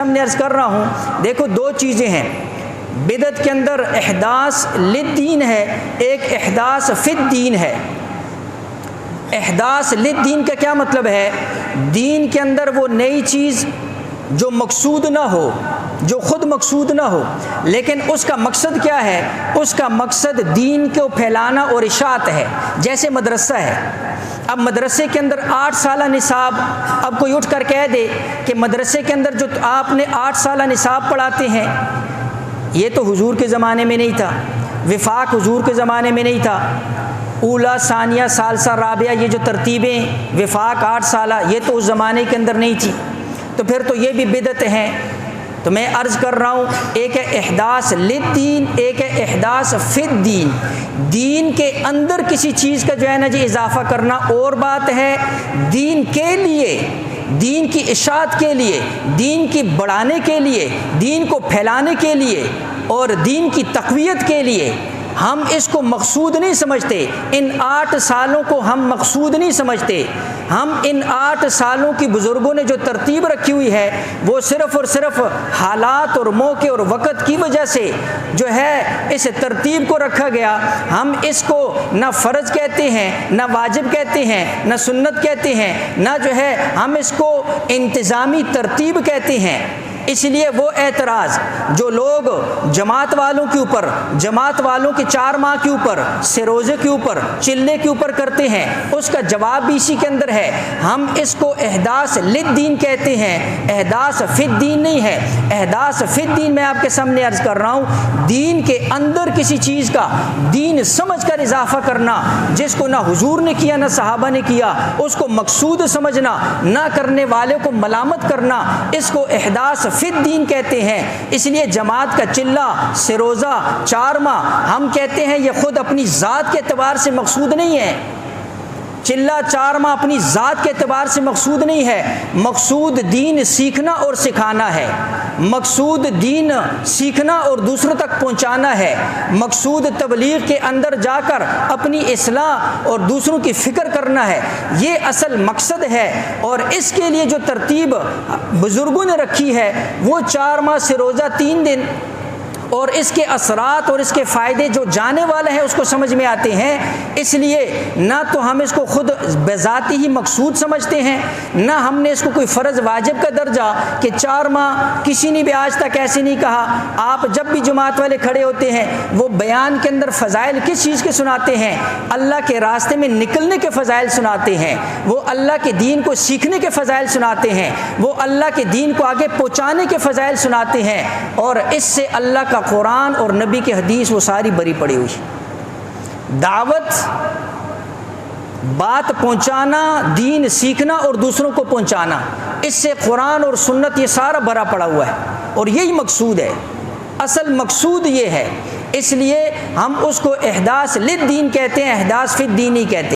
میں عرض کر رہا ہوں، دیکھو دو چیزیں ہیں بدعت کے اندر، احداث للدین ہے، ایک احداث فی الدین ہے۔ احداث للدین کا کیا مطلب ہے؟ دین کے اندر وہ نئی چیز جو مقصود نہ ہو، جو خود مقصود نہ ہو، لیکن اس کا مقصد کیا ہے؟ اس کا مقصد دین کو پھیلانا اور اشاعت ہے۔ جیسے مدرسہ ہے، اب مدرسے کے اندر 8 سالہ نصاب، اب کوئی اٹھ کر کہہ دے کہ مدرسے کے اندر جو آپ نے 8 سالہ نصاب پڑھاتے ہیں، یہ تو حضور کے زمانے میں نہیں تھا، وفاق حضور کے زمانے میں نہیں تھا، اولا ثانیہ ثالثہ رابعہ یہ جو ترتیبیں وفاق 8 سالہ، یہ تو اس زمانے کے اندر نہیں تھی، تو پھر تو یہ بھی بدعت ہیں۔ تو میں عرض کر رہا ہوں، ایک ہے احداث للدین، ایک ہے احداث فی الدین۔ دین کے اندر کسی چیز کا جو ہے نا جی اضافہ کرنا اور بات ہے، دین کے لیے، دین کی اشاعت کے لیے، دین کی بڑھانے کے لیے، دین کو پھیلانے کے لیے اور دین کی تقویت کے لیے ہم اس کو مقصود نہیں سمجھتے۔ ان 8 سالوں کو ہم مقصود نہیں سمجھتے۔ ہم ان 8 سالوں کی بزرگوں نے جو ترتیب رکھی ہوئی ہے، وہ صرف اور صرف حالات اور موقع اور وقت کی وجہ سے جو ہے اس ترتیب کو رکھا گیا۔ ہم اس کو نہ فرض کہتے ہیں، نہ واجب کہتے ہیں، نہ سنت کہتے ہیں، نہ جو ہے ہم اس کو انتظامی ترتیب کہتے ہیں۔ اس لیے وہ اعتراض جو لوگ جماعت والوں کے اوپر، جماعت والوں کے 4 ماہ کے اوپر، سروزے کے اوپر، چلے کے اوپر کرتے ہیں، اس کا جواب بھی اسی کے اندر ہے۔ ہم اس کو احداث للدین کہتے ہیں، احداث فی الدین نہیں ہے۔ احداث فی الدین میں آپ کے سامنے عرض کر رہا ہوں، دین کے اندر کسی چیز کا دین سمجھ کر اضافہ کرنا، جس کو نہ حضور نے کیا نہ صحابہ نے کیا، اس کو مقصود سمجھنا، نہ کرنے والے کو ملامت کرنا، اس کو احداث فی الدین کہتے ہیں۔ اس لیے جماعت کا چلہ، سروزہ، 4 ماہ ہم کہتے ہیں یہ خود اپنی ذات کے اعتبار سے مقصود نہیں ہے۔ چلہ 4 ماہ اپنی ذات کے اعتبار سے مقصود نہیں ہے۔ مقصود دین سیکھنا اور سکھانا ہے، مقصود دین سیکھنا اور دوسروں تک پہنچانا ہے، مقصود تبلیغ کے اندر جا کر اپنی اصلاح اور دوسروں کی فکر کرنا ہے، یہ اصل مقصد ہے۔ اور اس کے لیے جو ترتیب بزرگوں نے رکھی ہے وہ 4 ماہ سے روزہ 3 دن، اور اس کے اثرات اور اس کے فائدے جو جانے والے ہیں اس کو سمجھ میں آتے ہیں۔ اس لیے نہ تو ہم اس کو خود بذاتی ہی مقصود سمجھتے ہیں، نہ ہم نے اس کو کوئی فرض واجب کا درجہ کہ 4 ماہ کسی نے بھی آج تک ایسے نہیں کہا۔ آپ جب بھی جماعت والے کھڑے ہوتے ہیں وہ بیان کے اندر فضائل کس چیز کے سناتے ہیں؟ اللہ کے راستے میں نکلنے کے فضائل سناتے ہیں، وہ اللہ کے دین کو سیکھنے کے فضائل سناتے ہیں، وہ اللہ کے دین کو آگے پہنچانے کے فضائل سناتے ہیں، اور اس سے اللہ کا قرآن اور نبی کی حدیث وہ ساری بری پڑی ہوئی۔ دعوت، بات پہنچانا، دین سیکھنا اور دوسروں کو پہنچانا، اس سے قرآن اور سنت یہ سارا بھرا پڑا ہوا ہے، اور یہی مقصود ہے، اصل مقصود یہ ہے۔ اس لیے ہم اس کو احداث للدین کہتے ہیں، احداث فی الدین نہیں کہتے۔